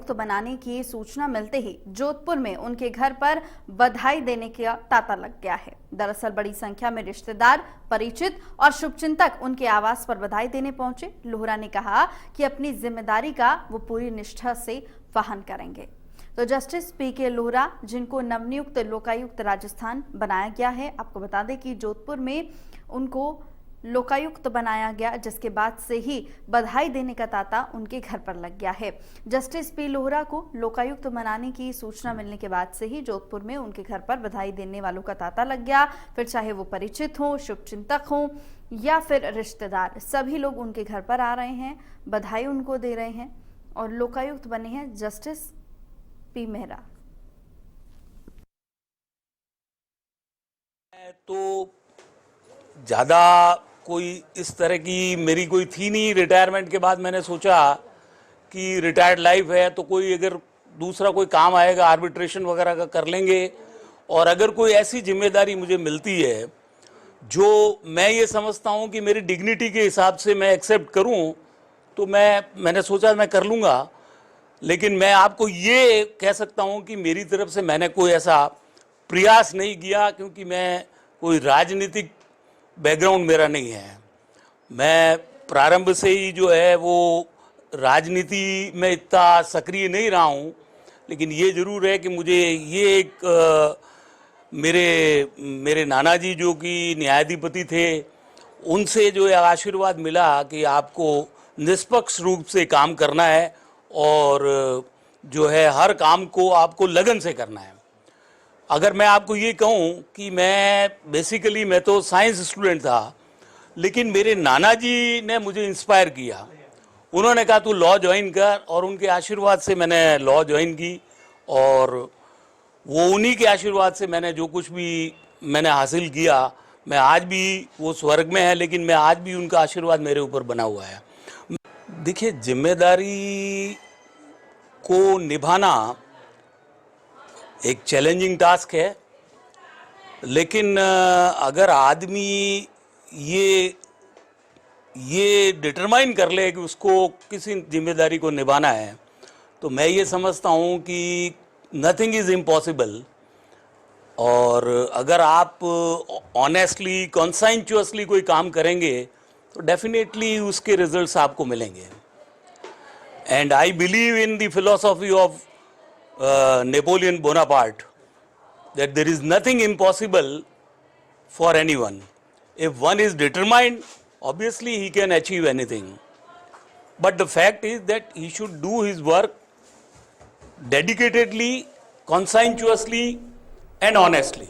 लोकायुक्त बनाने की सूचना मिलते ही जोधपुर में उनके घर पर बधाई देने का तांता लग गया है। दरअसल बड़ी संख्या में रिश्तेदार, परिचित और शुभचिंतक उनके आवास पर बधाई देने पहुंचे। लोहरा ने कहा कि अपनी जिम्मेदारी का वो पूरी निष्ठा से वहन करेंगे। तो जस्टिस पीके लोहरा, जिनको नवनियुक्त लोकायुक्त राजस्थान बनाया गया है, आपको बता दें कि जोधपुर में उनको लोकायुक्त बनाया गया, जिसके बाद से ही बधाई देने का तांता उनके घर पर लग गया है। जस्टिस पी लोहरा को लोकायुक्त बनाने की सूचना मिलने के बाद से ही जोधपुर में उनके घर पर बधाई देने वालों का तांता लग गया। फिर चाहे वो परिचित हों, शुभचिंतक हों या फिर रिश्तेदार, सभी लोग उनके घर पर आ रहे हैं, बधाई उनको दे रहे हैं और लोकायुक्त बने हैं जस्टिस पी मेहरा। तो ज़्यादा कोई इस तरह की मेरी कोई थी नहीं। रिटायरमेंट के बाद मैंने सोचा कि रिटायर्ड लाइफ है तो कोई अगर दूसरा कोई काम आएगा, आर्बिट्रेशन वगैरह का कर लेंगे। और अगर कोई ऐसी जिम्मेदारी मुझे मिलती है जो मैं ये समझता हूँ कि मेरी डिग्निटी के हिसाब से मैं एक्सेप्ट करूँ, तो मैंने सोचा मैं कर लूँगा। लेकिन मैं आपको ये कह सकता हूँ कि मेरी तरफ से मैंने कोई ऐसा प्रयास नहीं किया, क्योंकि मैं कोई राजनीतिक बैकग्राउंड मेरा नहीं है। मैं प्रारंभ से ही जो है वो राजनीति में इतना सक्रिय नहीं रहा हूँ। लेकिन ये ज़रूर है कि मुझे ये एक मेरे नाना जी जो कि न्यायाधिपति थे, उनसे जो है आशीर्वाद मिला कि आपको निष्पक्ष रूप से काम करना है और जो है हर काम को आपको लगन से करना है। अगर मैं आपको ये कहूँ कि मैं तो साइंस स्टूडेंट था, लेकिन मेरे नाना जी ने मुझे इंस्पायर किया। उन्होंने कहा तू लॉ ज्वाइन कर, और उनके आशीर्वाद से मैंने लॉ ज्वाइन की। और वो उन्हीं के आशीर्वाद से मैंने जो कुछ भी मैंने हासिल किया, मैं आज भी, वो स्वर्ग में है लेकिन मैं आज भी उनका आशीर्वाद मेरे ऊपर बना हुआ है। देखिए, जिम्मेदारी को निभाना एक चैलेंजिंग टास्क है, लेकिन अगर आदमी ये डिटरमाइन कर ले कि उसको किसी जिम्मेदारी को निभाना है, तो मैं ये समझता हूँ कि नथिंग इज़ इम्पॉसिबल। और अगर आप ऑनेस्टली, कॉन्साइंचुअसली कोई काम करेंगे तो डेफिनेटली उसके रिजल्ट्स आपको मिलेंगे। And I believe in the philosophy of Napoleon Bonaparte, that there is nothing impossible for anyone. If one is determined, obviously he can achieve anything. But the fact is that he should do his work dedicatedly, conscientiously and honestly.